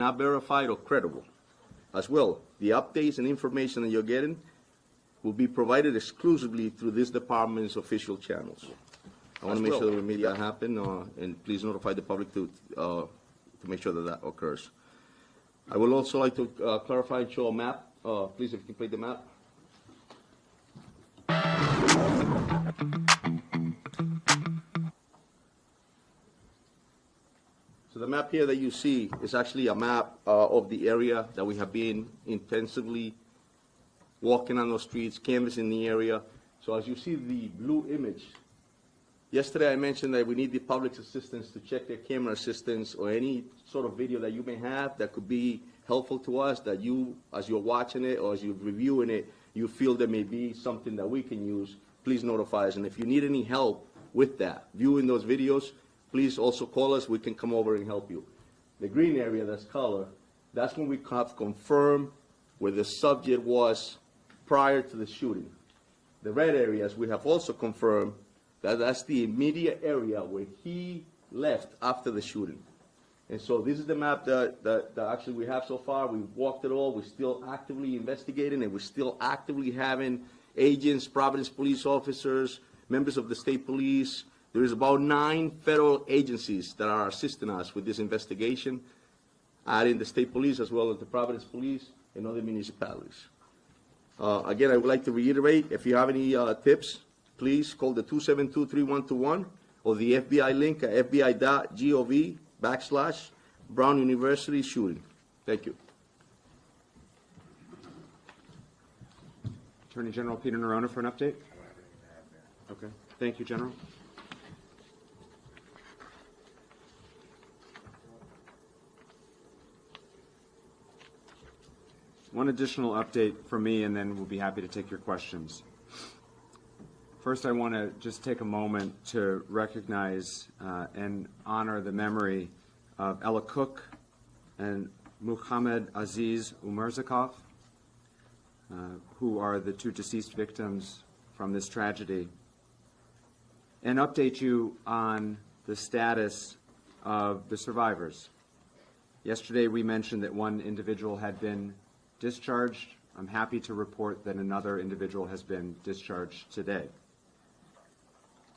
not verified or credible. As well, the updates and information that you're getting will be provided exclusively through this department's official channels. I want to make sure that we make that happen, and please notify the public to make sure that that occurs. I would also like to clarify and show a map. Please, if you can play the map. So the map here that you see is actually a map of the area that we have been intensively walking on those streets, canvassing the area. So as you see the blue image, yesterday I mentioned that we need the public's assistance to check their camera assistance or any sort of video that you may have that could be helpful to us, that you, as you're watching it or as you're reviewing it, you feel there may be something that we can use. Please notify us. And if you need any help with that, viewing those videos, please also call us. We can come over and help you. The green area, that's color, that's when we have confirmed where the subject was prior to the shooting. The red areas, we have also confirmed that that's the immediate area where he left after the shooting. And so this is the map that actually we have so far. We've walked it all. We're still actively investigating, and we're still actively having agents, Providence police officers, members of the state police. There is about 9 federal agencies that are assisting us with this investigation, adding the state police as well as the Providence police and other municipalities. Again, I would like to reiterate, if you have any tips, please call the 272-3121 or the FBI link at fbi.gov/Brown University shooting. Thank you. Attorney General Peter Nerona for an update. Okay. Thank you, General. One additional update from me, and then we'll be happy to take your questions. First, I want to just take a moment to recognize and honor the memory of Ella Cook and Muhammad Aziz Umerzakov, who are the 2 deceased victims from this tragedy, and update you on the status of the survivors. Yesterday, we mentioned that one individual had been discharged. I'm happy to report that another individual has been discharged today.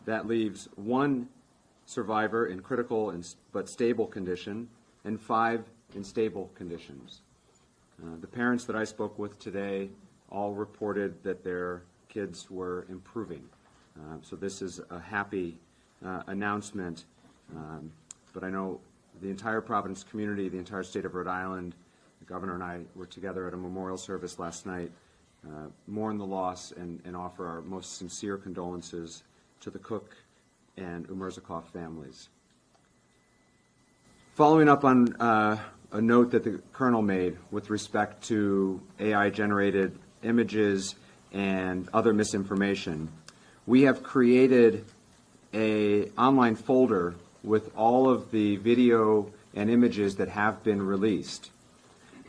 That leaves 1 survivor in critical but stable condition and 5 in stable conditions. The parents that I spoke with today all reported that their kids were improving. So this is a happy announcement, but I know the entire Providence community, the entire state of Rhode Island, the governor and I were together at a memorial service last night, mourn the loss and offer our most sincere condolences to the Cook and Umerzakov families. Following up on a note that the Colonel made with respect to AI-generated images and other misinformation, we have created an online folder with all of the video and images that have been released.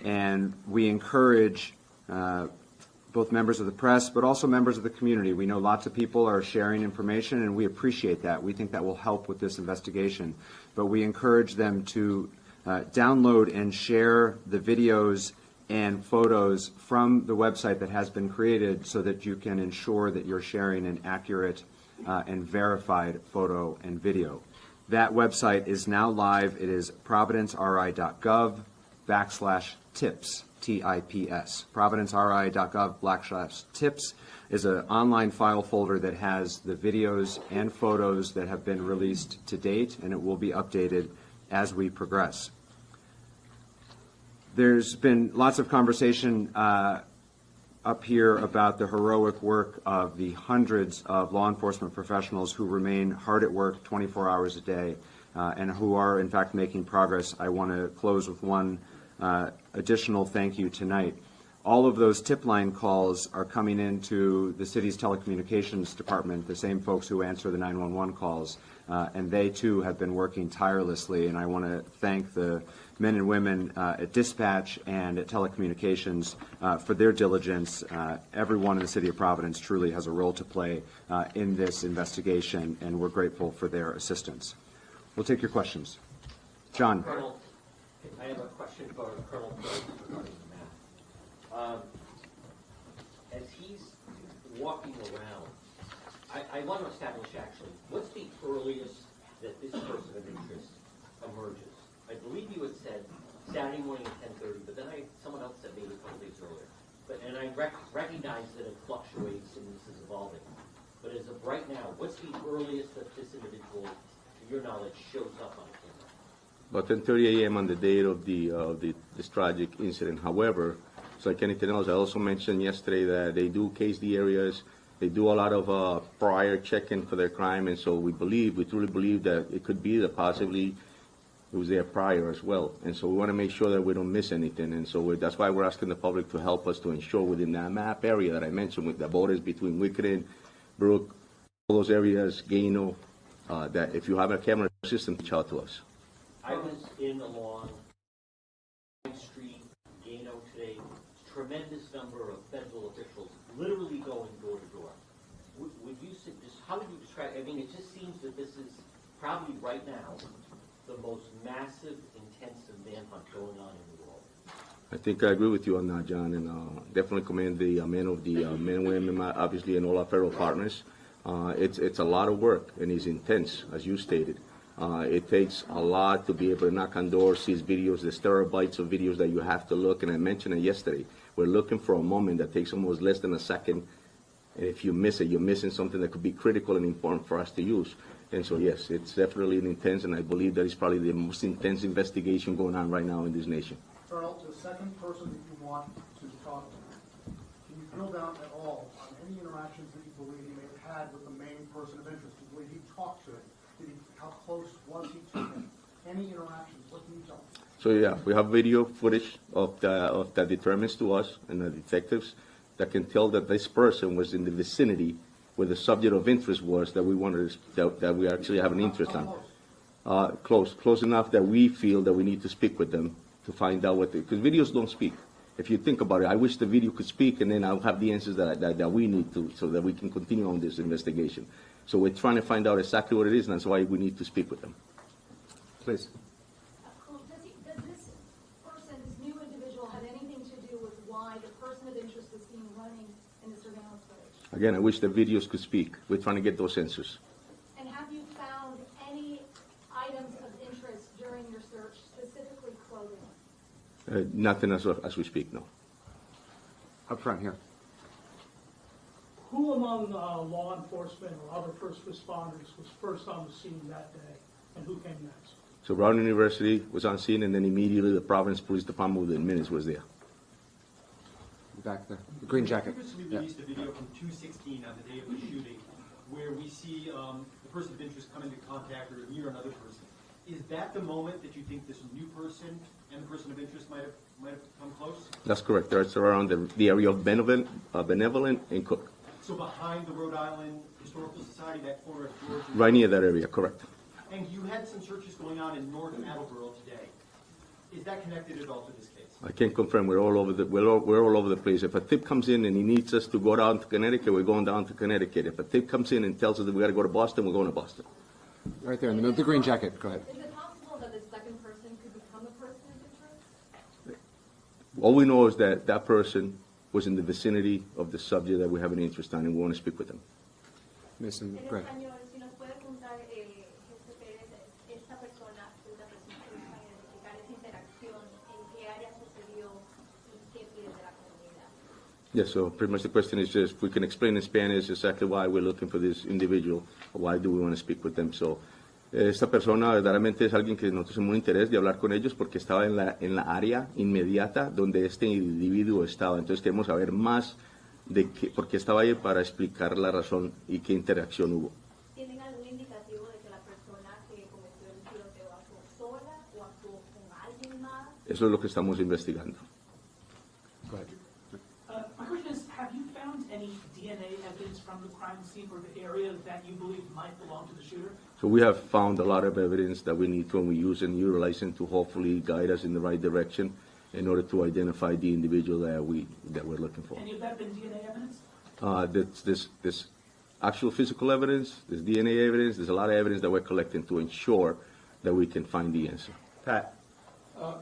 And we encourage both members of the press, but also members of the community. We know lots of people are sharing information, and we appreciate that. We think that will help with this investigation. But we encourage them to download and share the videos and photos from the website that has been created so that you can ensure that you're sharing an accurate and verified photo and video. That website is now live. It is providenceri.gov/tips, T-I-P-S. providenceri.gov/tips is an online file folder that has the videos and photos that have been released to date, and it will be updated as we progress. There's been lots of conversation up here about the heroic work of the hundreds of law enforcement professionals who remain hard at work 24 hours a day and who are, in fact, making progress. I want to close with one additional thank you tonight. All of those tip line calls are coming into the city's telecommunications department, the same folks who answer the 911 calls, and they too have been working tirelessly, and I want to thank the men and women at dispatch and at telecommunications for their diligence. Everyone in the city of Providence truly has a role to play in this investigation, and we're grateful for their assistance. We'll take your questions. John. I have a question for Colonel Phillips regarding the map. As he's walking around, I want to establish actually, what's the earliest that this person of interest emerges? I believe you had said Saturday morning at 10:30, but then someone else said maybe a couple days earlier. And I recognize that it fluctuates and this is evolving. But as of right now, what's the earliest that this individual, to your knowledge, shows up on camera? About 10:30 a.m. on the date of this tragic incident. However, it's like anything else. I also mentioned yesterday that they do case the areas. They do a lot of prior checking for their crime, and so we truly believe that it could be that possibly it was there prior as well. And so we want to make sure that we don't miss anything. And so that's why we're asking the public to help us to ensure within that map area that I mentioned with the borders between Wickeden, Brook, all those areas, Gano, that if you have a camera system, reach out to us. I was in along Main Street, Gano today. Tremendous number of federal officials literally going door to door. Would you just how would you describe? I mean, it just seems that this is probably right now the most massive, intensive manhunt going on in the world. I think I agree with you on that, John, and definitely commend the men and women, obviously, and all our federal partners. It's a lot of work, and it's intense, as you stated. It takes a lot to be able to knock on doors, see videos. There's terabytes of videos that you have to look, and I mentioned it yesterday. We're looking for a moment that takes almost less than a second, and if you miss it, you're missing something that could be critical and important for us to use. And so, yes, it's definitely an intense, and I believe that it's probably the most intense investigation going on right now in this nation. Colonel, the second person that you want to talk to, can you drill down at all on any interactions that you believe he may have had with the main person of interest? Do you believe he talked to him? How close was he to him? Any interactions? What can you tell us? So yeah, we have video footage of that determines to us and the detectives that can tell that this person was in the vicinity where the subject of interest was that we wanted that we actually have an interest on. Close enough that we feel that we need to speak with them to find out because videos don't speak. If you think about it, I wish the video could speak, and then I'll have the answers that we need to, so that we can continue on this investigation. So we're trying to find out exactly what it is, and that's why we need to speak with them. Please. Does this person, this new individual, have anything to do with why the person of interest was seen running in the surveillance footage? Again, I wish the videos could speak. We're trying to get those answers. And have you found any items of interest during your search, specifically clothing? Nothing as we speak, no. Up front here. Who among law enforcement or other first responders was first on the scene that day, and who came next? So Brown University was on scene, and then immediately the Providence Police Department within minutes was there. Back there. The green jacket. Previously released a video from 216 on the day of the shooting where we see the person of interest come into contact or near another person. Is that the moment that you think this new person and the person of interest might have come close? That's correct. It's around the area of Benevolent and Cook. So behind the Rhode Island Historical Society, that corner of George. Right near that area, correct. And you had some searches going on in North Attleboro today. Is that connected at all to this case? I can't confirm. We're all over the place. If a tip comes in and he needs us to go down to Connecticut, we're going down to Connecticut. If a tip comes in and tells us that we got to go to Boston, we're going to Boston. Right there in the middle, the green jacket. Go ahead. Is it possible that the second person could become a person of interest? All we know is that that person was in the vicinity of the subject that we have an interest on, and we want to speak with them. Miss and En Greg. español, si nos puede contar, Jefe Pérez, esta persona, una persona que busca identificar esa interacción, en qué área sucedió y qué pide de la comunidad. Yes, so pretty much the question is just, we can explain in Spanish exactly why we're looking for this individual, or why do we want to speak with them. So, esta persona verdaderamente es alguien que nosotros tenemos un interés de hablar con ellos porque estaba en la área inmediata donde este individuo estaba. Entonces queremos saber más de por qué estaba ahí para explicar la razón y qué interacción hubo. ¿Tienen algún indicativo de que la persona que cometió el tiroteo actuó sola o actuó con alguien más? Eso es lo que estamos investigando. Go ahead. My question is, have you found any DNA evidence from the crime scene or the area that you believe might belong to the shooter? So we have found a lot of evidence that we need to, and we use and utilize it to hopefully guide us in the right direction in order to identify the individual that we're looking for. Any of that been DNA evidence? This actual physical evidence, there's DNA evidence, there's a lot of evidence that we're collecting to ensure that we can find the answer. Pat. A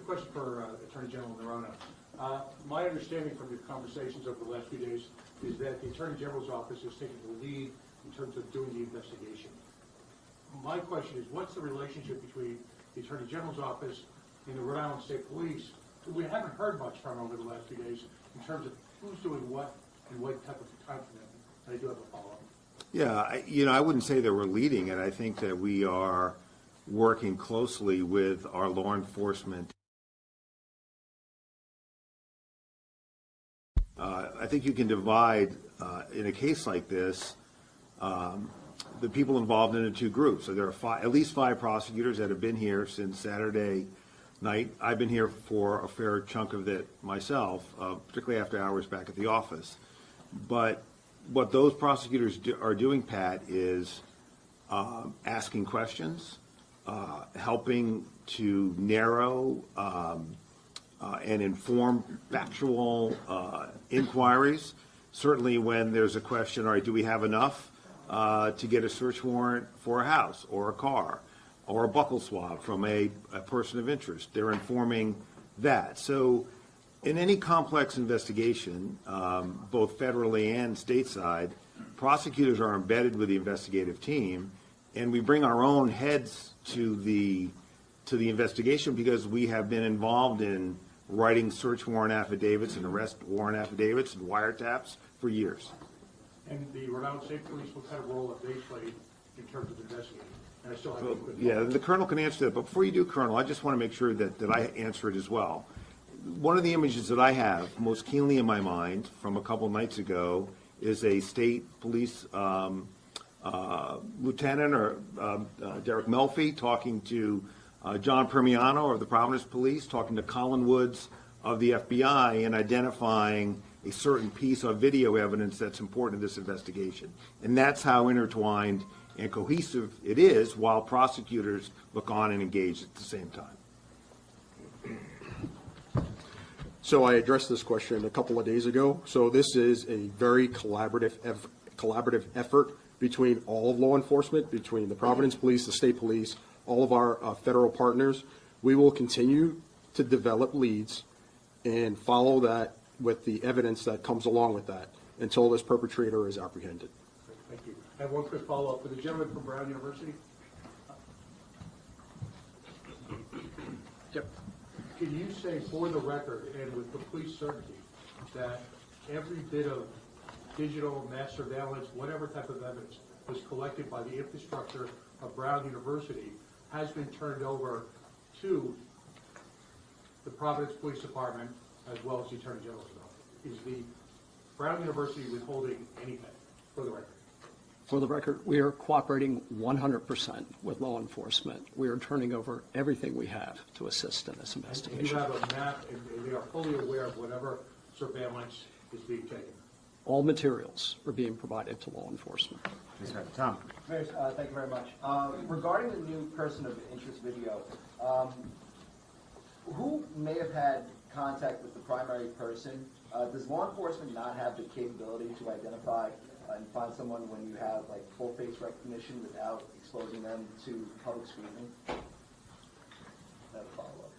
question for Attorney General Noronha. My understanding from the conversations over the last few days is that the Attorney General's office is taking the lead in terms of doing the investigation. My question is, what's the relationship between the Attorney General's office and the Rhode Island State Police, who we haven't heard much from over the last few days, in terms of who's doing what and what type of time commitment? And I do have a follow-up. Yeah, I wouldn't say that we're leading it. I think that we are working closely with our law enforcement. I think you can divide, in a case like this, the people involved into two groups. So there are at least five prosecutors that have been here since Saturday night. I've been here for a fair chunk of it myself, particularly after hours back at the office. But what those prosecutors are doing, Pat, is asking questions, helping to narrow and inform factual inquiries. Certainly when there's a question, all right, do we have enough to get a search warrant for a house or a car or a buccal swab from a person of interest? They're informing that. So in any complex investigation, both federally and stateside, prosecutors are embedded with the investigative team, and we bring our own heads to the investigation because we have been involved in writing search warrant affidavits and arrest warrant affidavits and wiretaps for years. And the Rhode Island State Police, what kind of role have they played in terms of investigating? And I still have Yeah, the Colonel can answer that. But before you do, Colonel, I just want to make sure that I answer it as well. One of the images that I have most keenly in my mind from a couple nights ago is a state police lieutenant or Derek Melfi talking to John Permiano of the Providence Police, talking to Colin Woods of the FBI, and identifying a certain piece of video evidence that's important in this investigation. And that's how intertwined and cohesive it is, while prosecutors look on and engage at the same time. So I addressed this question a couple of days ago. So this is a very collaborative effort between all of law enforcement, between the Providence Police, the state police, all of our federal partners. We will continue to develop leads and follow that with the evidence that comes along with that until this perpetrator is apprehended. Thank you. I have one quick follow-up for the gentleman from Brown University. Yep. Can you say for the record and with complete certainty that every bit of digital mass surveillance, whatever type of evidence was collected by the infrastructure of Brown University has been turned over to the Providence Police Department as well as the Attorney General's office? Is the Brown University withholding anything, for the record? For the record, we are cooperating 100% with law enforcement. We are turning over everything we have to assist in this And investigation. you have a map, and they are fully aware of whatever surveillance is being taken? All materials are being provided to law enforcement. Tom. Mayor, thank you very much. Regarding the new person of interest video, who may have had contact with the primary person? Does law enforcement not have the capability to identify and find someone when you have like full face recognition without exposing them to public scrutiny? That's a follow-up.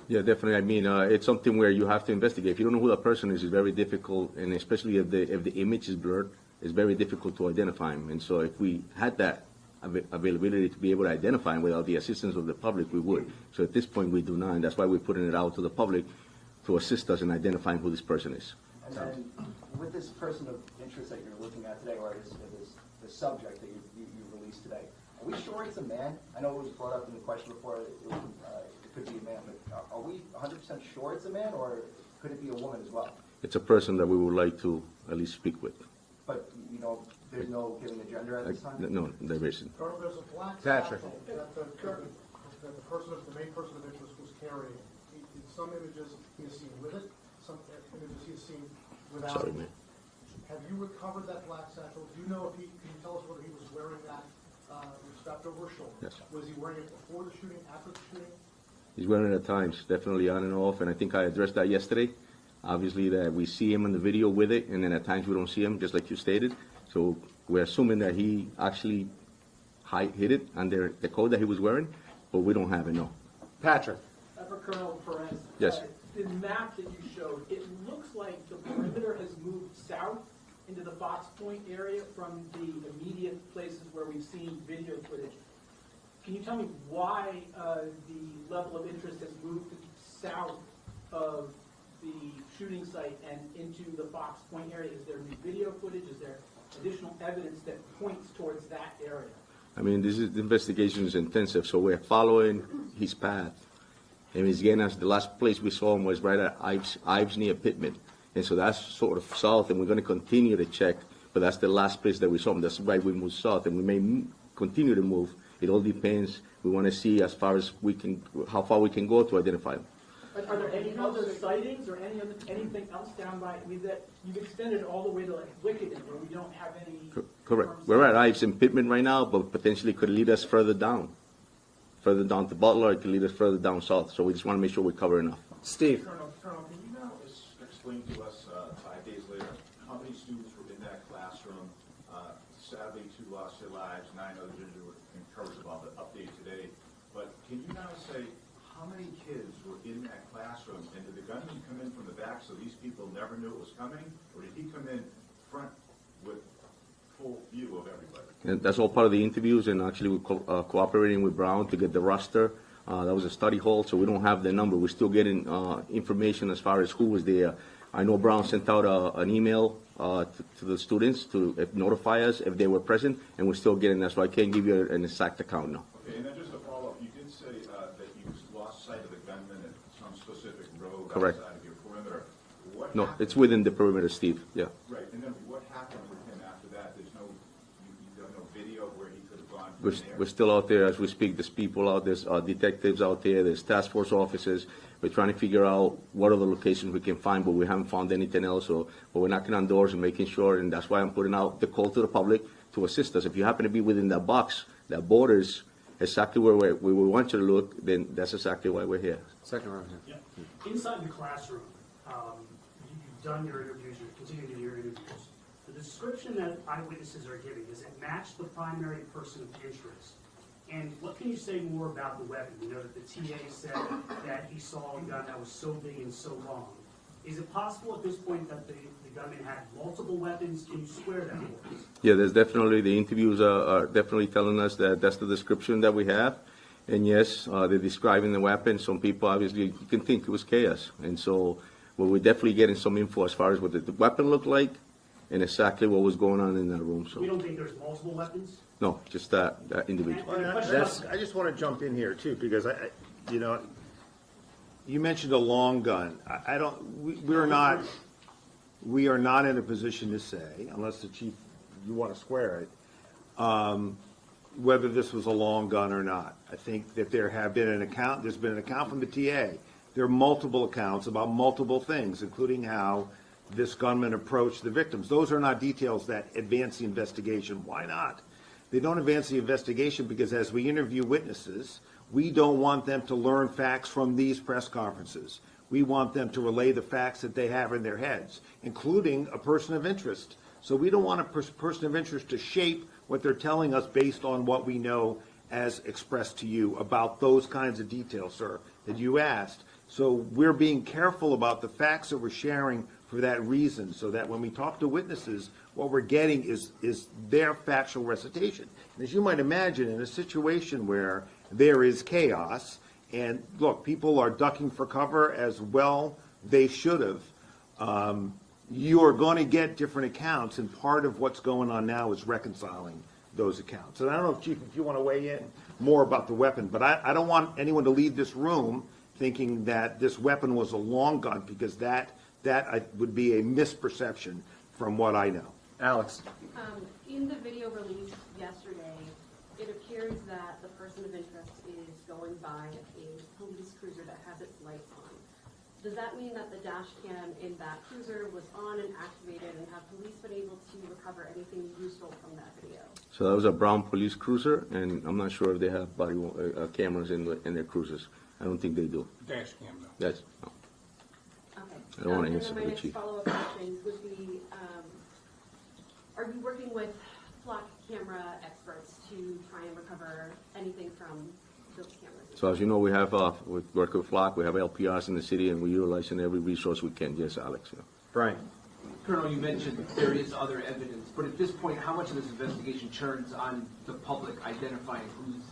Yeah, definitely. I mean, it's something where you have to investigate. If you don't know who that person is, it's very difficult, and especially if the image is blurred, it's very difficult to identify him. And so if we had that availability to be able to identify him without the assistance of the public, we would. So at this point, we do not, and that's why we're putting it out to the public to assist us in identifying who this person is. And then with this person of interest that you're looking at today, or this subject that you released today, are we sure it's a man? I know it was brought up in the question before, it could be a man, but are we 100% sure it's a man, or could it be a woman as well? It's a person that we would like to at least speak with. But, there's no giving a gender at this time? No, there isn't. Colonel, there's a black Patrick. satchel that the main person of interest was carrying. In some images, he is seen with it. Some images he is seen without Sorry, it. man. Have you recovered that black satchel? Do you know can you tell us whether he was wearing that strapped over his shoulder? Yes. Was he wearing it before the shooting, after the shooting? He's wearing it at times, definitely on and off, and I think I addressed that yesterday. Obviously, that we see him in the video with it, and then at times we don't see him, just like you stated. So we're assuming that he actually hid it under the coat that he was wearing, but we don't have it, no. Patrick. for Colonel Perez. Yes. The map that you showed, it looks like the perimeter has moved south into the Fox Point area from the immediate places where we've seen video footage. Can you tell me why the level of interest has moved south of the shooting site and into the Fox Point area? Is there new video footage? Is there additional evidence that points towards that area? I mean, the investigation is intensive, so we're following his path. And he's getting us, the last place we saw him was right at Ives near Pittman. And so that's sort of south, and we're going to continue to check, but that's the last place that we saw him. That's why we moved south, and we may continue to move. It all depends. We want to see as far as we can, how far we can go to identify him. Are there any other sightings or anything else down by, I mean, that you've extended all the way to like Wickeden where we don't have any? Correct. We're at Ives and Pittman right now, but potentially could lead us further down to Butler. It could lead us further down south. So we just want to make sure we cover enough. Steve? Colonel, can you now explain to us 5 days later how many students were in that classroom? Sadly, 2 lost their lives, 9 others injured. We're encouraged about the update today. But can you now say how many kids were in that classroom? And did the gunman come in from the back so these people never knew it was coming? Or did he come in front with full view of everybody? And that's all part of the interviews, and actually we're cooperating with Brown to get the roster. That was a study hall, so we don't have the number. We're still getting information as far as who was there. I know Brown sent out an email to the students to notify us if they were present, and we're still getting that, so I can't give you an exact account now. Okay, and then just a follow-up. You did say that you lost sight of the gunman at some specific road Correct. outside of your perimeter. What No, happened? it's within the perimeter, Steve. Yeah. Right, and then what happened with him after that? There's no, you have no video where he could have gone from We're, there? we're still out there as we speak. There's people out there, there's detectives out there, there's task force officers. We're trying to figure out what other locations we can find, but we haven't found anything else. So, but we're knocking on doors and making sure, and that's why I'm putting out the call to the public to assist us. If you happen to be within that box that borders exactly where we want you to look, then that's exactly why we're here. Second round here. Yeah. Inside the classroom, you've done your interviews, you're continuing to do your interviews. The description that eyewitnesses are giving, does it match the primary person of interest? And what can you say more about the weapon? You know that the TA said that he saw a gun that was so big and so long. Is it possible at this point that the gunman had multiple weapons? Can you square that for us? Yeah, there's definitely, the interviews are definitely telling us that that's the description that we have. And yes, they're describing the weapon. Some people, obviously, you can think it was chaos. And so, well, we're definitely getting some info as far as what the weapon looked like and exactly what was going on in that room. So, We don't think there's multiple weapons? no, just that individual. I just want to jump in here too, because you know, you mentioned a long gun. We are not in a position to say, unless the chief, you want to square it, whether this was a long gun or not. I think that there's been an account from the TA. There are multiple accounts about multiple things, including how this gunman approached the victims. Those are not details that advance the investigation. Why not? They don't advance the investigation because as we interview witnesses, we don't want them to learn facts from these press conferences. We want them to relay the facts that they have in their heads, including a person of interest. So we don't want a person of interest to shape what they're telling us based on what we know as expressed to you about those kinds of details, sir, that you asked. So we're being careful about the facts that we're sharing for that reason, so that when we talk to witnesses, what we're getting is their factual recitation. And as you might imagine, in a situation where there is chaos, and look, people are ducking for cover as well they should have, you are going to get different accounts, and part of what's going on now is reconciling those accounts. And I don't know, Chief, if you want to weigh in more about the weapon, but I don't want anyone to leave this room thinking that this weapon was a long gun, because that would be a misperception from what I know. Alex? In the video released yesterday, it appears that the person of interest is going by a police cruiser that has its lights on. Does that mean that the dash cam in that cruiser was on and activated, and have police been able to recover anything useful from that video? So that was a brown police cruiser, and I'm not sure if they have body cameras in their cruisers. I don't think they do. Dash cam, though. Yes. No. Okay. I don't want to answer and for then my the chief. next follow-up question would be, are you working with flock camera experts to try and recover anything from those cameras? So as you know, we have, with work with Flock, we have LPRs in the city, and we're utilizing every resource we can. Yes, Alex. Yeah. Brian? Colonel, you mentioned there is other evidence, but at this point, how much of this investigation turns on the public identifying who's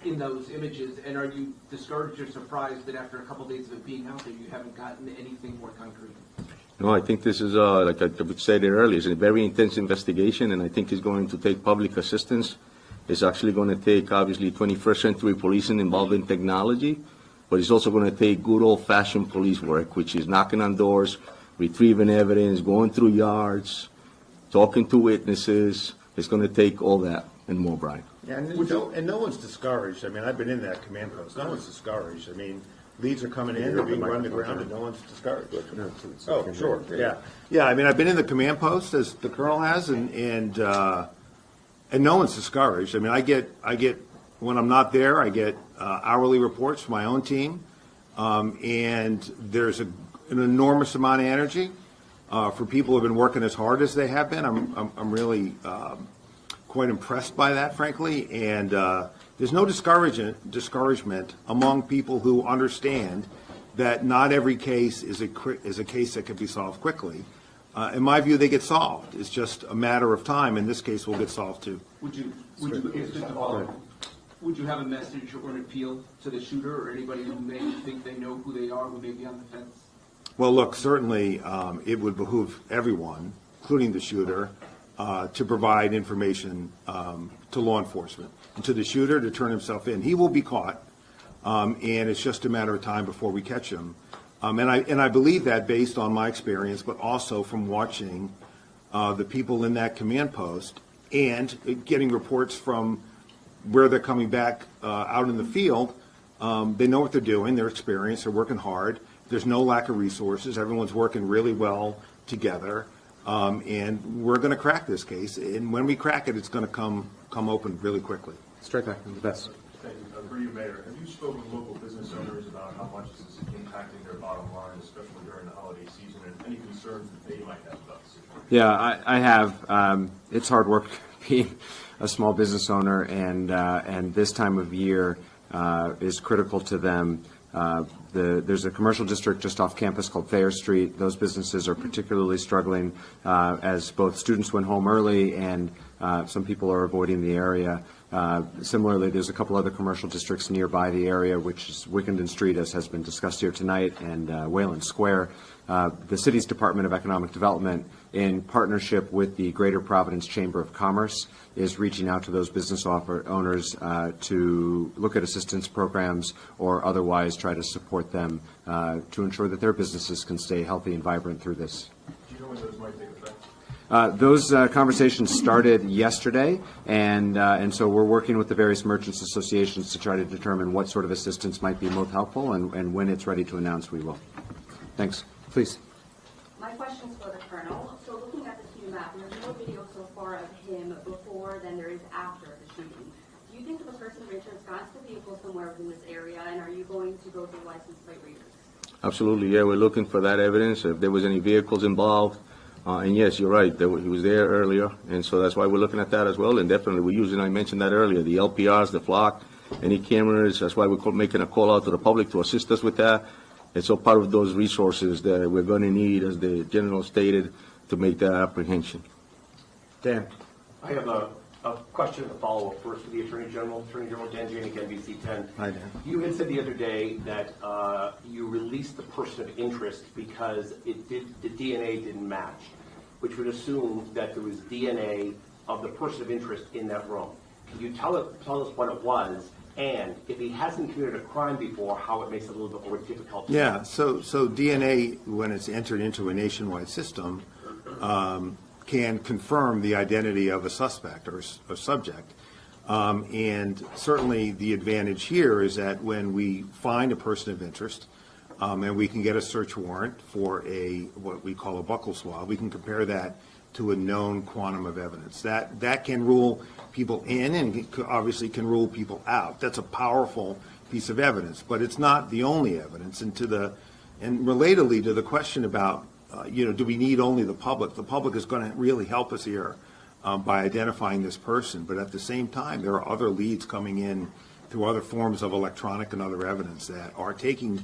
in those images? And are you discouraged or surprised that after a couple days of it being out there, you haven't gotten anything more concrete? No, I think this is, like I said earlier, it's a very intense investigation, and I think it's going to take public assistance. It's actually going to take, obviously, 21st century policing involved in technology, but it's also going to take good old-fashioned police work, which is knocking on doors, retrieving evidence, going through yards, talking to witnesses. It's going to take all that and more, Brian. Yeah, and no one's discouraged. I mean, I've been in that command post. No one's discouraged. I mean, leads are coming in, they're being run to ground, and no one's discouraged. Oh, sure, yeah. Yeah, I mean, I've been in the command post, as the colonel has, and no one's discouraged. I mean, I get, when I'm not there, I get hourly reports from my own team, and there's an enormous amount of energy for people who have been working as hard as they have been. I'm really quite impressed by that, frankly, and there's no discouragement among people who understand that not every case is a case that can be solved quickly. In my view, they get solved. It's just a matter of time, and this case will get solved too. Would you have a message or an appeal to the shooter or anybody who may think they know who they are, who may be on the fence? Well, look, certainly it would behoove everyone, including the shooter, to provide information to law enforcement and to the shooter to turn himself in. He will be caught, and it's just a matter of time before we catch him. And I believe that based on my experience, but also from watching the people in that command post and getting reports from where they're coming back out in the field. They know what they're doing, they're experienced, they're working hard. There's no lack of resources. Everyone's working really well together. And we're going to crack this case. And when we crack it, it's going to come open really quickly. Straight back, the best. Thank you. For you, Mayor, have you spoken to local business owners about how much this is impacting their bottom line, especially during the holiday season, and any concerns that they might have about the situation? Yeah, I have. It's hard work being a small business owner, and this time of year is critical to them. There's a commercial district just off campus called Thayer Street. Those businesses are particularly struggling as both students went home early and some people are avoiding the area. Similarly, there's a couple other commercial districts nearby the area, which is Wickenden Street, as has been discussed here tonight, and Wayland Square. The city's Department of Economic Development, in partnership with the Greater Providence Chamber of Commerce, is reaching out to those business owners to look at assistance programs or otherwise try to support them to ensure that their businesses can stay healthy and vibrant through this. Do you know when those might take effect? Those conversations started yesterday, and so we're working with the various merchants associations to try to determine what sort of assistance might be most helpful, and when it's ready to announce, we will. Thanks. Please. My question's for the Colonel. So looking at the Q map, there's no video so far of him before than there is after the shooting. Do you think if a person of interest got to the vehicle somewhere within this area, and are you going to go through license plate readers? Absolutely, yeah, we're looking for that evidence, if there was any vehicles involved. And yes, you're right, he was there earlier, and so that's why we're looking at that as well. And definitely, we're using, I mentioned that earlier, the LPRs, the Flock, any cameras. That's why we're making a call out to the public to assist us with that. It's all part of those resources that we're going to need, as the general stated, to make that apprehension. Dan. I have a question and a follow-up first to the Attorney General. Attorney General Dan Janik, NBC 10. Hi, Dan. You had said the other day that you released the person of interest because the DNA didn't match, which would assume that there was DNA of the person of interest in that room. Can you tell us what it was? And if he hasn't committed a crime before, how it makes it a little bit more difficult? Yeah, so DNA, when it's entered into a nationwide system, can confirm the identity of a suspect or a subject. And certainly the advantage here is that when we find a person of interest, and we can get a search warrant for what we call a buccal swab, we can compare that to a known quantum of evidence. That can rule people in and obviously can rule people out. That's a powerful piece of evidence, but it's not the only evidence. And relatedly to the question about, do we need only the public? The public is going to really help us here by identifying this person, but at the same time, there are other leads coming in through other forms of electronic and other evidence that are taking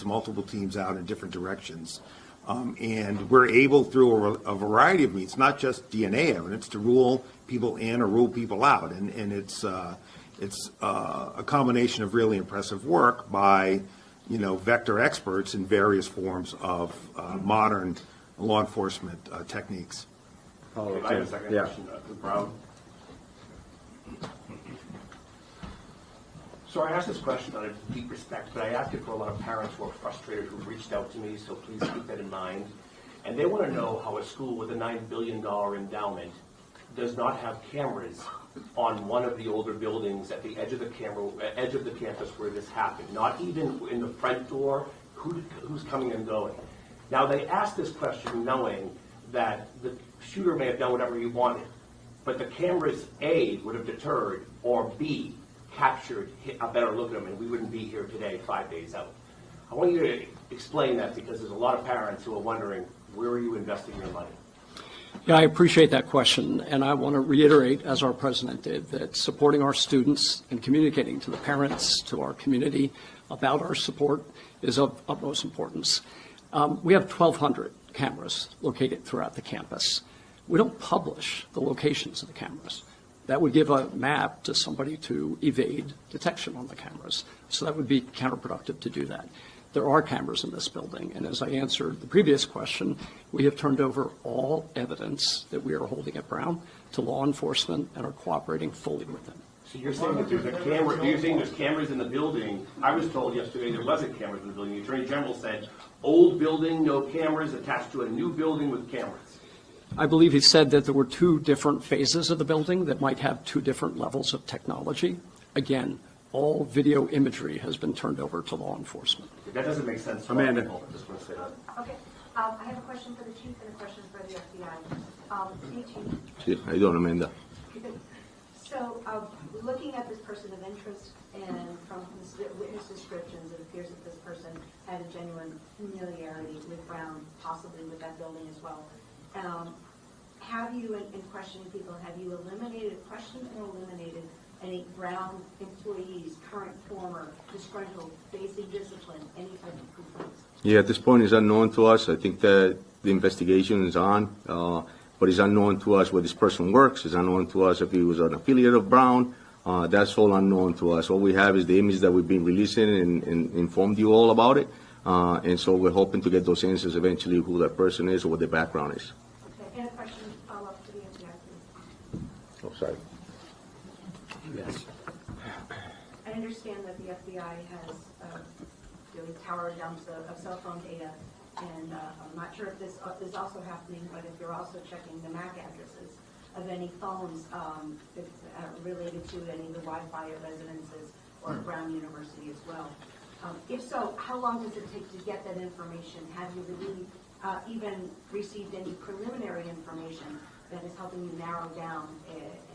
multiple teams out in different directions. And we're able, through a variety of means, not just DNA evidence, to rule people in or rule people out. And it's a combination of really impressive work by, vector experts in various forms of modern law enforcement techniques. Okay, I have a second question, Brown. So I asked this question out of deep respect, but I asked it for a lot of parents who are frustrated who've reached out to me, so please keep that in mind. And they want to know how a school with a $9 billion endowment does not have cameras on one of the older buildings at the edge of the campus where this happened, not even in the front door, who's coming and going. Now, they asked this question knowing that the shooter may have done whatever he wanted, but the cameras, A, would have deterred, or B, captured a better look at him, and we wouldn't be here today 5 days out. I want you to explain that, because there's a lot of parents who are wondering, where are you investing your money? Yeah, I appreciate that question, and I want to reiterate, as our president did, that supporting our students and communicating to the parents, to our community about our support is of utmost importance. We have 1,200 cameras located throughout the campus. We don't publish the locations of the cameras. That would give a map to somebody to evade detection on the cameras. So that would be counterproductive to do that. There are cameras in this building, and as I answered the previous question, we have turned over all evidence that we are holding at Brown to law enforcement and are cooperating fully with them. So you're saying that there's a camera, you're saying there's cameras in the building. I was told yesterday there wasn't cameras in the building. The Attorney General said, old building, no cameras, attached to a new building with cameras. I believe he said that there were two different phases of the building that might have two different levels of technology. Again, all video imagery has been turned over to law enforcement. That doesn't make sense to Amanda. people. I just want to say that. Okay. I have a question for the chief and a question for the FBI. Hey, Chief. How you doing, Amanda? So, looking at this person of interest, and from witness descriptions, it appears that this person had a genuine familiarity with Brown, possibly with that building as well. Have you, in questioning people, have you questioned or eliminated any Brown employees, current, former, disgruntled, facing discipline, any type of complaints? Yeah, at this point, it's unknown to us. I think that the investigation is on, but it's unknown to us where this person works. It's unknown to us if he was an affiliate of Brown. That's all unknown to us. All we have is the image that we've been releasing and informed you all about it. And so we're hoping to get those answers eventually, who that person is or what their background is. Okay. And a question follow-up to the FBI, please. Oh, sorry. Yes. I understand that the FBI has really tower dumps of cell phone data, and I'm not sure if this is also happening, but if you're also checking the MAC addresses of any phones related to any of the Wi-Fi at residences or at Brown University as well. If so, how long does it take to get that information? Have you really even received any preliminary information that is helping you narrow down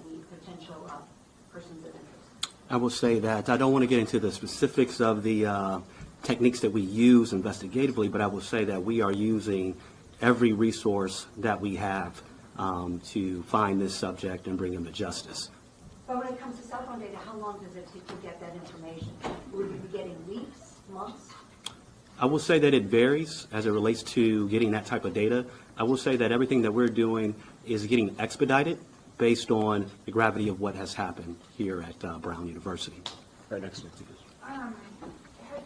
any potential persons of interest? I will say that I don't want to get into the specifics of the techniques that we use investigatively, but I will say that we are using every resource that we have to find this subject and bring him to justice. But when it comes to cell phone data, how long does it take to get that information? Would you be getting weeks, months? I will say that it varies as it relates to getting that type of data. I will say that everything that we're doing is getting expedited based on the gravity of what has happened here at Brown University. Right next to you. Have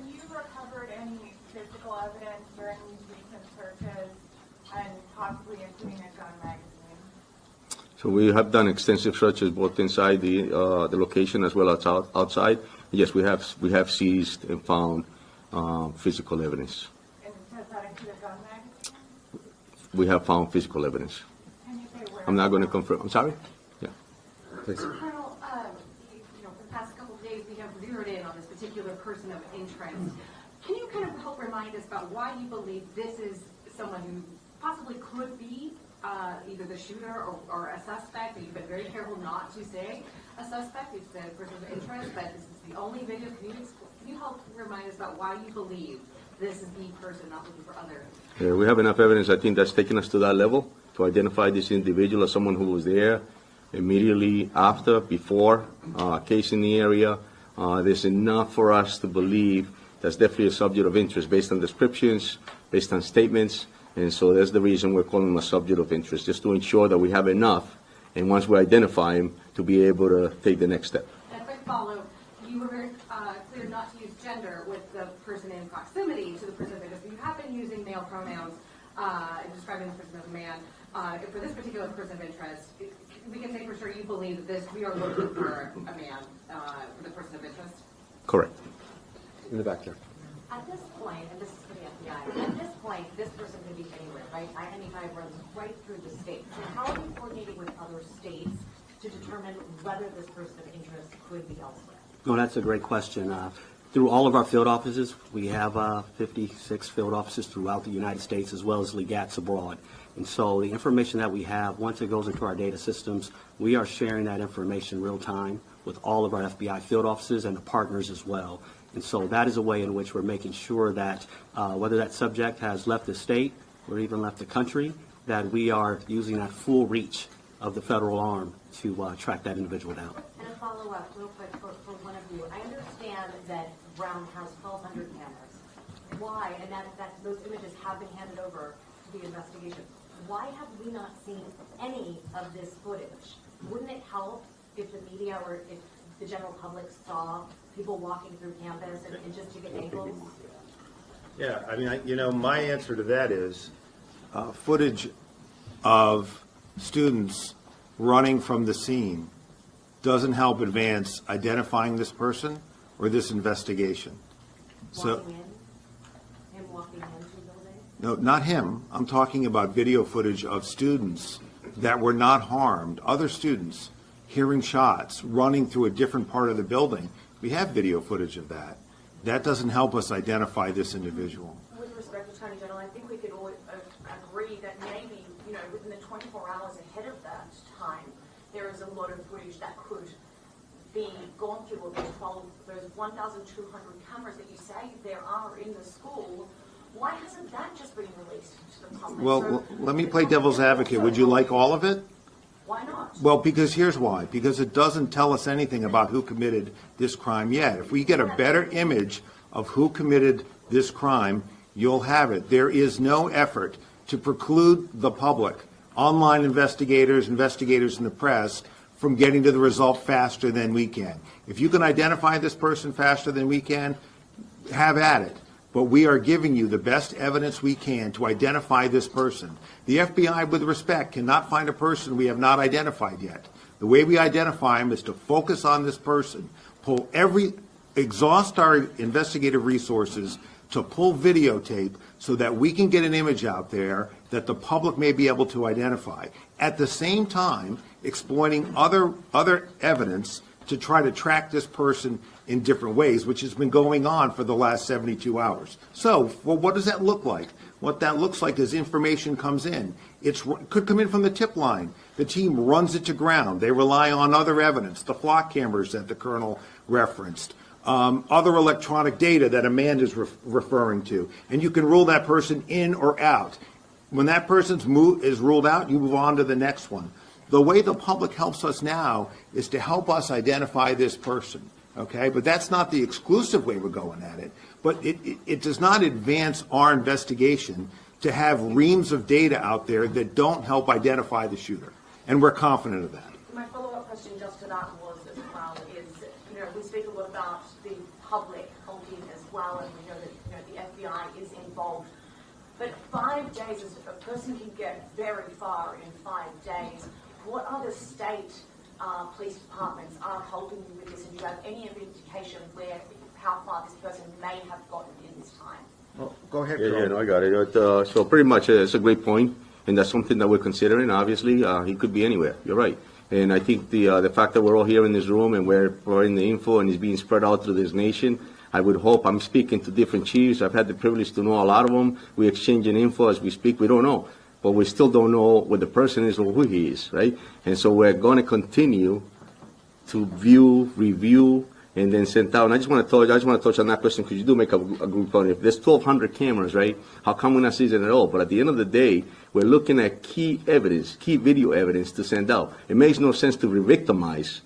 you recovered any physical evidence during these recent searches, and possibly including a gun magazine? So we have done extensive searches both inside the location as well as outside. Yes, we have seized and found physical evidence. And does that include a gun magazine? We have found physical evidence. Can you say where? I'm not going to confirm. I'm sorry? Yeah. Please. Colonel, for the past couple of days, we have zeroed in on this particular person of interest. Can you kind of help remind us about why you believe this is someone who possibly could be either the shooter or a suspect? You've been very careful not to say a suspect. You've said a person of interest, but this is the only video. Can you help remind us about why you believe this is the person, not looking for other? Yeah, we have enough evidence, I think, that's taken us to that level to identify this individual as someone who was there immediately after, before a case in the area. There's enough for us to believe that's definitely a subject of interest based on descriptions, based on statements, and so that's the reason we're calling him a subject of interest, just to ensure that we have enough, and once we identify him, to be able to take the next step. And a quick follow, you were very clear not to use gender with the person in proximity to the person of interest. You have been using male pronouns in describing the person as a man. For this particular person of interest, we can say for sure you believe that we are looking for a man for the person of interest? Correct. In the back there. At this point, and this is for the FBI, at this point, this person could be anywhere, right? I-95 runs right through the state. So how are you coordinating with other states to determine whether this person of interest could be elsewhere? No, that's a great question. Through all of our field offices, we have 56 field offices throughout the United States, as well as legats abroad. And so the information that we have, once it goes into our data systems, we are sharing that information real time with all of our FBI field offices and the partners as well. And so that is a way in which we're making sure that whether that subject has left the state or even left the country, that we are using that full reach of the federal arm to track that individual down. And a follow-up real quick for one of you. I understand that Brown has 1,200 cameras. Why, and that those images have been handed over to the investigation, why have we not seen any of this footage? Wouldn't it help if the media or if the general public saw people walking through campus and just to get angles? Yeah, I mean, my answer to that is footage of students running from the scene doesn't help advance identifying this person or this investigation. Walking in? Him walking into the building? No, not him. I'm talking about video footage of students that were not harmed, other students hearing shots, running through a different part of the building. We have video footage of that. That doesn't help us identify this individual. With respect to Attorney General, I think we could all agree that maybe, within the 24 hours ahead of that time, there is a lot of footage that could be gone through of those 1,200 cameras that you say there are in the school. Why hasn't that just been released to the public? Well, let me play devil's advocate. Would you like all of it? Why not? Well, because here's why. Because it doesn't tell us anything about who committed this crime yet. If we get a better image of who committed this crime, you'll have it. There is no effort to preclude the public, online investigators in the press, from getting to the result faster than we can. If you can identify this person faster than we can, have at it. But we are giving you the best evidence we can to identify this person. The FBI, with respect, cannot find a person we have not identified yet. The way we identify him is to focus on this person, exhaust our investigative resources to pull videotape so that we can get an image out there that the public may be able to identify. At the same time, exploiting other evidence to try to track this person in different ways, which has been going on for the last 72 hours. So, well, what does that look like? What that looks like is information comes in. It could come in from the tip line. The team runs it to ground. They rely on other evidence, the flock cameras that the colonel referenced, other electronic data that Amanda's referring to, and you can rule that person in or out. When that person is ruled out, you move on to the next one. The way the public helps us now is to help us identify this person, okay? But that's not the exclusive way we're going at it. But it does not advance our investigation to have reams of data out there that don't help identify the shooter. And we're confident of that. My follow-up question just to that was as well is, we speak a lot about the public helping as well, and we know that the FBI is involved. But 5 days, a person can get very far in 5 days. What other state police departments are helping you with this, and do you have any indication how far this person may have gotten in this time? Well, go ahead, Yeah, no, I got it. So pretty much it's a great point, and that's something that we're considering. Obviously, he could be anywhere. You're right. And I think the fact that we're all here in this room and we're providing the info and it's being spread out through this nation, I would hope, I'm speaking to different chiefs. I've had the privilege to know a lot of them. We're exchanging info as we speak. We don't know. But we still don't know what the person is or who he is, right? And so we're going to continue to view, review, and then sent out. And I just want to touch on that question because you do make a good point. If there's 1,200 cameras, right? How come we're not seeing it at all? But at the end of the day, we're looking at key evidence, key video evidence to send out. It makes no sense to re-victimize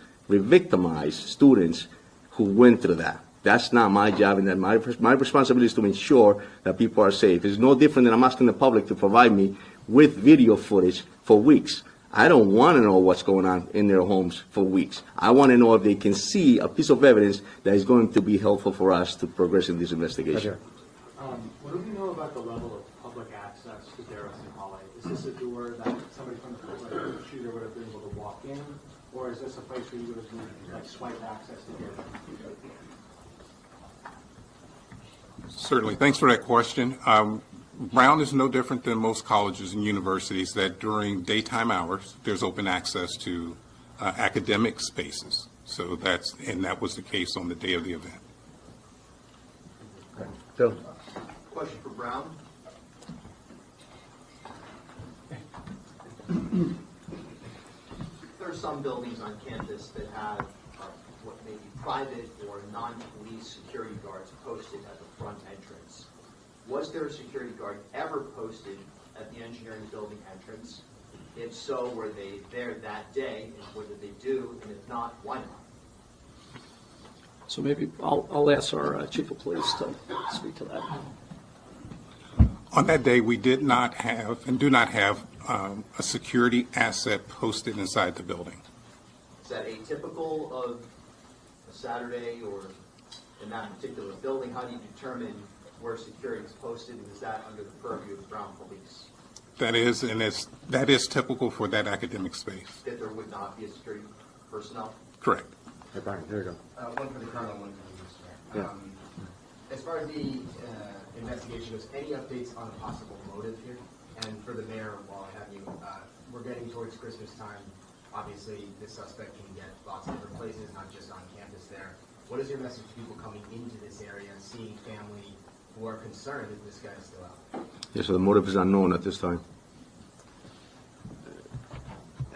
students who went through that. That's not my job, and that my responsibility is to ensure that people are safe. It's no different than I'm asking the public to provide me with video footage for weeks. I don't want to know what's going on in their homes for weeks. I want to know if they can see a piece of evidence that is going to be helpful for us to progress in this investigation. What do we know about the level of public access to Darris and Holly? Is this a door that somebody from the shooter would have been able to walk in, or is this a place where you would have needed like swipe access to get in? Certainly. Thanks for that question. Brown is no different than most colleges and universities that during daytime hours, there's open access to academic spaces. So that was the case on the day of the event. Phil. Question for Brown. There are some buildings on campus that have what may be private or non-police security guards posted at the front entrance. Was there a security guard ever posted at the engineering building entrance? If so, were they there that day? And what did they do? And if not, why not? So maybe I'll ask our chief of police to speak to that. On that day, we did not have and do not have a security asset posted inside the building. Is that atypical of a Saturday or in that particular building? How do you determine where security is posted, and is that under the purview of the Brown Police? That is, and that is typical for that academic space. That there would not be a security personnel? Correct. Hey, Brian, there you go. One for the Colonel, one for the Mr. Yeah. As far as the investigation goes, any updates on a possible motive here? And for the mayor, while I have you, we're getting towards Christmas time. Obviously, the suspect can get lots of different places, not just on campus there. What is your message to people coming into this area and seeing family who are concerned that this guy is still out? Yeah, so the motive is unknown at this time.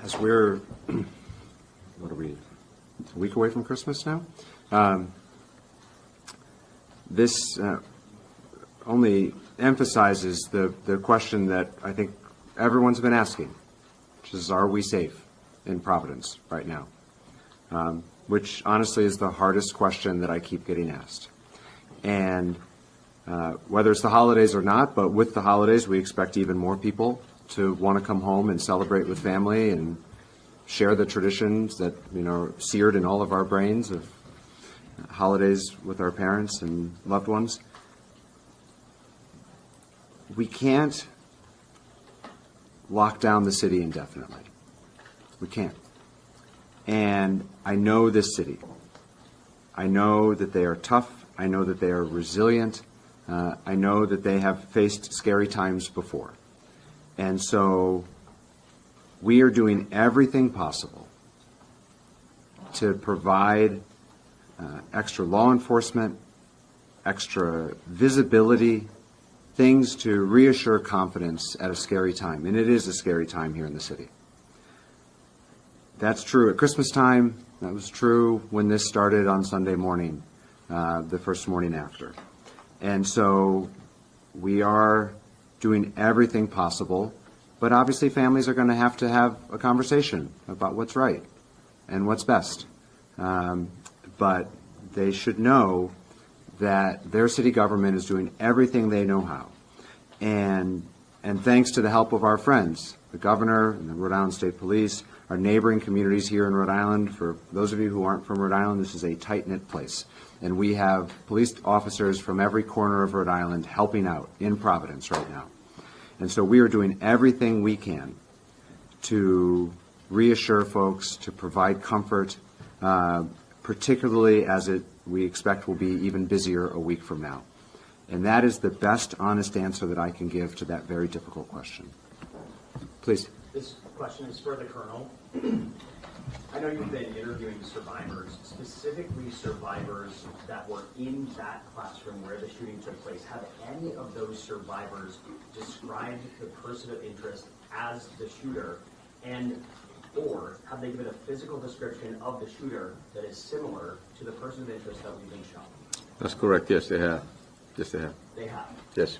As we're, what are we, a week away from Christmas now? This only emphasizes the question that I think everyone's been asking, which is, are we safe in Providence right now? Which honestly is the hardest question that I keep getting asked. And whether it's the holidays or not, but with the holidays, we expect even more people to want to come home and celebrate with family and share the traditions that, are seared in all of our brains of holidays with our parents and loved ones. We can't lock down the city indefinitely. We can't. And I know this city. I know that they are tough. I know that they are resilient. I know that they have faced scary times before. And so we are doing everything possible to provide extra law enforcement, extra visibility, things to reassure confidence at a scary time. And it is a scary time here in the city. That's true at Christmas time. That was true when this started on Sunday morning, the first morning after. And so we are doing everything possible, but obviously families are going to have a conversation about what's right and what's best. But they should know that their city government is doing everything they know how. And thanks to the help of our friends, the governor and the Rhode Island State Police, our neighboring communities here in Rhode Island. For those of you who aren't from Rhode Island, this is a tight-knit place. And we have police officers from every corner of Rhode Island helping out in Providence right now. And so we are doing everything we can to reassure folks, to provide comfort, particularly as we expect will be even busier a week from now. And that is the best honest answer that I can give to that very difficult question. Please. This question is for the Colonel. I know you've been interviewing survivors, specifically survivors that were in that classroom where the shooting took place. Have any of those survivors described the person of interest as the shooter? And or have they given a physical description of the shooter that is similar to the person of interest that we've been shown? That's correct, yes, they have. Yes, they have. They have. Yes.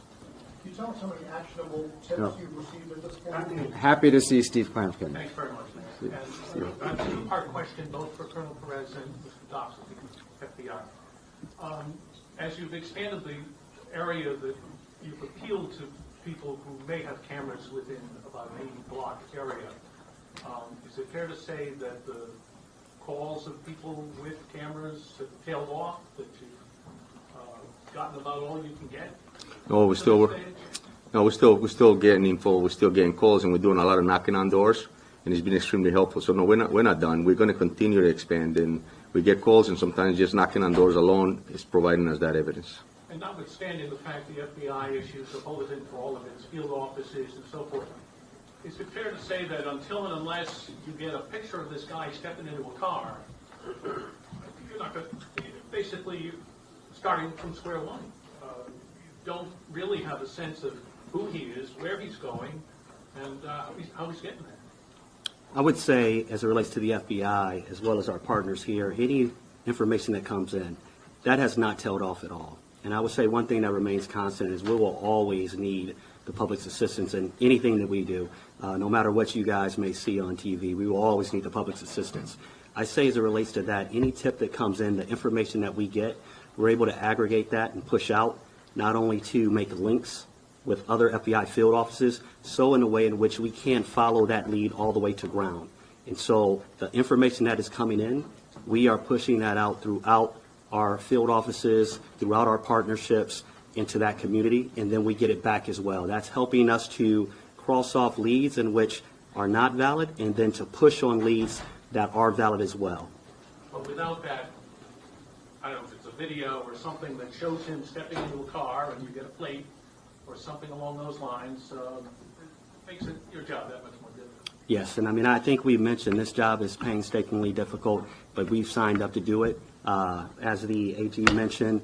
Can you tell us how many actionable tips No. you've received at this point? Happy to see Steve Clampion. Thanks very much. And I have a two-part question, both for Colonel Perez and Mr. Dobbs, FBI. As you've expanded the area that you've appealed to people who may have cameras within about an 80-block area, is it fair to say that the calls of people with cameras have tailed off, that you've gotten about all you can get? No, we're still getting info, we're still getting calls, and we're doing a lot of knocking on doors, and it's been extremely helpful. So no, we're not done. We're going to continue to expand, and we get calls, and sometimes just knocking on doors alone is providing us that evidence. And notwithstanding the fact the FBI issues a bulletin for all of its field offices and so forth, is it fair to say that until and unless you get a picture of this guy stepping into a car, you're not going to, basically, you're starting from square one? You don't really have a sense of who he is, where he's going, and how he's getting there. I would say, as it relates to the FBI, as well as our partners here, any information that comes in, that has not tailed off at all. And I would say one thing that remains constant is we will always need the public's assistance in anything that we do. No matter what you guys may see on TV, we will always need the public's assistance. I say as it relates to that, any tip that comes in, the information that we get, we're able to aggregate that and push out, not only to make links with other FBI field offices, so in a way in which we can follow that lead all the way to ground. And so the information that is coming in, we are pushing that out throughout our field offices, throughout our partnerships into that community, and then we get it back as well. That's helping us to cross off leads in which are not valid, and then to push on leads that are valid as well. But without that, I don't know if it's a video or something that shows him stepping into a car and you get a plate or something along those lines, makes your job that much more difficult. Yes, and I mean, I think we mentioned this job is painstakingly difficult, but we've signed up to do it. As the AG mentioned,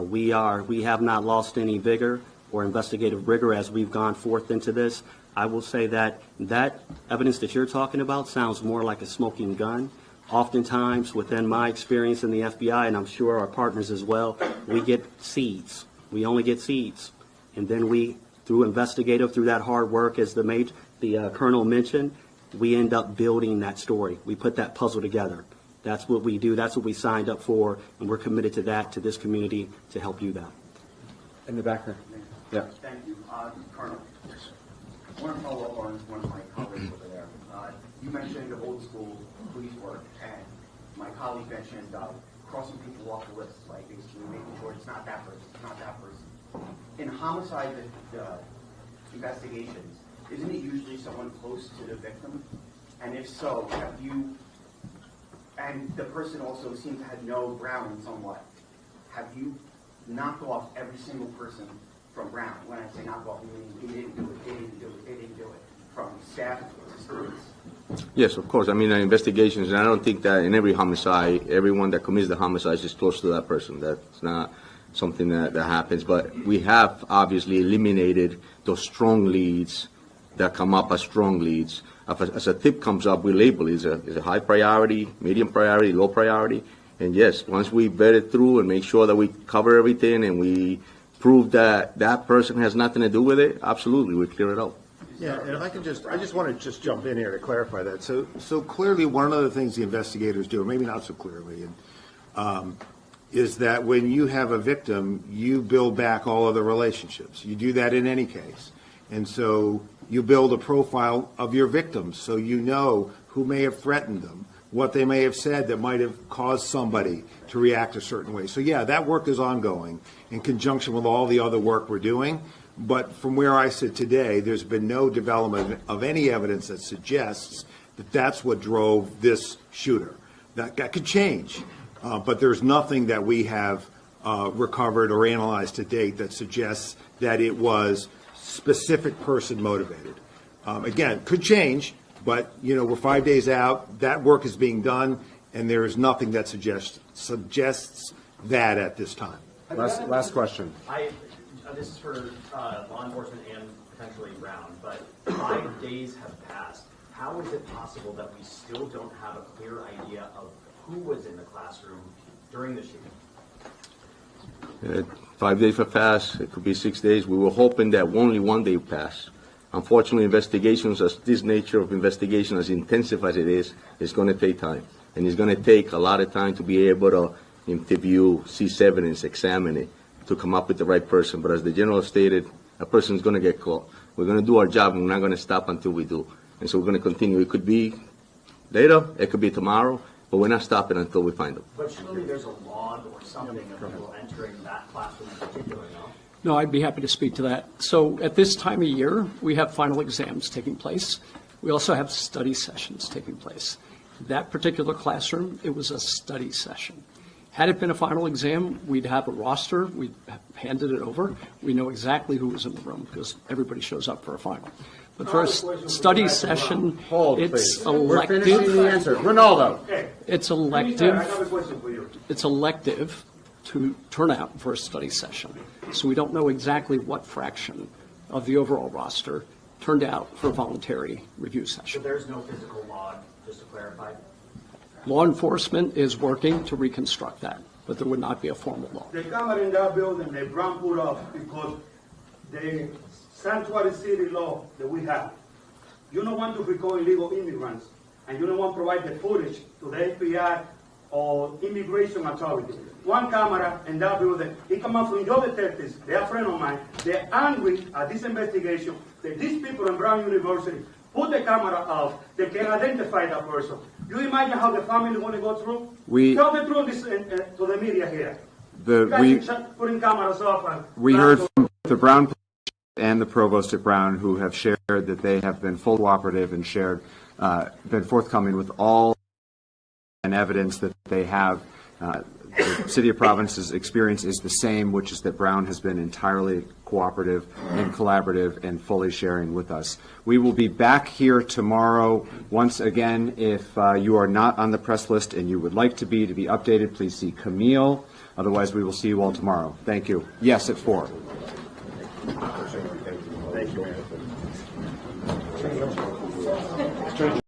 we have not lost any vigor or investigative rigor as we've gone forth into this. I will say that evidence that you're talking about sounds more like a smoking gun. Oftentimes, within my experience in the FBI, and I'm sure our partners as well, we get seeds. We only get seeds. And then we, through investigative, through that hard work, as the Colonel mentioned, we end up building that story. We put that puzzle together. That's what we do. That's what we signed up for, and we're committed to that, to this community, to help do that. In the back there. Yeah. Thank you. Colonel, I want to follow up on one of my colleagues over there. You mentioned old school police work, and my colleague mentioned crossing people off the list, like basically making sure it's not that person, it's not that person. In homicide investigations, isn't it usually someone close to the victim? And if so, have you, and the person also seems to have no ground somewhat, have you knocked off every single person from ground? When I say knock off, I mean, they didn't do it, they didn't do it, they didn't do it, from staff to students? Yes, of course. I mean, investigations, and I don't think that in every homicide, everyone that commits the homicide is close to that person. That's not something that happens. But we have obviously eliminated those strong leads that come up as strong leads. As a tip comes up, we label it as a high priority, medium priority, low priority. And yes, once we vet it through and make sure that we cover everything and we prove that that person has nothing to do with it, absolutely, we clear it out. Yeah, and if I can I just want to just jump in here to clarify that. So clearly, one of the things the investigators do, or maybe not so clearly, is that when you have a victim, you build back all of the relationships. You do that in any case. And so you build a profile of your victims so you know who may have threatened them, what they may have said that might have caused somebody to react a certain way. So yeah, that work is ongoing in conjunction with all the other work we're doing. But from where I sit today, there's been no development of any evidence that suggests that that's what drove this shooter. That could change, but there's nothing that we have recovered or analyzed to date that suggests that it was specific person motivated. Again, could change, but we're 5 days out. That work is being done, and there is nothing that suggests that at this time. Last question. This is for law enforcement and potentially Brown, but 5 days have passed. how is it possible that we still don't have a clear idea of who was in the classroom during the shooting? 5 days have passed, it could be 6 days. We were hoping that only 1 day passed. Unfortunately, investigations, as this nature of investigation, as intensive as it is going to take time. And it's going to take a lot of time to be able to interview, seize evidence, examine it, to come up with the right person. But as the general stated, a person is going to get caught. We're going to do our job, and we're not going to stop until we do. And so we're going to continue. It could be later, it could be tomorrow, but we're not stopping until we find them. But surely there's a log or something of people entering that classroom in particular, no? No, I'd be happy to speak to that. So at this time of year, we have final exams taking place. We also have study sessions taking place. That particular classroom, it was a study session. Had it been a final exam, we'd have a roster, we'd handed it over. We know exactly who was in the room because everybody shows up for a final. But for a study session, it's elective. We're finishing the answer. Ronaldo. It's elective. It's elective to turn out for a study session. So we don't know exactly what fraction of the overall roster turned out for a voluntary review So session. there's no physical log, just to clarify? Law enforcement is working to reconstruct that, but there would not be a formal law. The camera in that building, they Brown put up because the sanctuary city law that we have, you don't want to record illegal immigrants, and you don't want to provide the footage to the FBI or immigration authority. One camera in that building, it come out from your detectives, they are friends of mine, they're angry at this investigation that these people in Brown University put the camera off, they can identify that person. You imagine how the family want to go through? Tell the truth to the media here. Putting cameras off. We heard from the Brown and the provost at Brown, who have shared that they have been full cooperative and been forthcoming with all and evidence that they have. The City of Providence's experience is the same, which is that Brown has been entirely cooperative and collaborative and fully sharing with us. We will be back here tomorrow. Once again, if you are not on the press list and you would like to be updated, please see Camille. Otherwise, we will see you all tomorrow. Thank you. Yes, at 4. Thank you.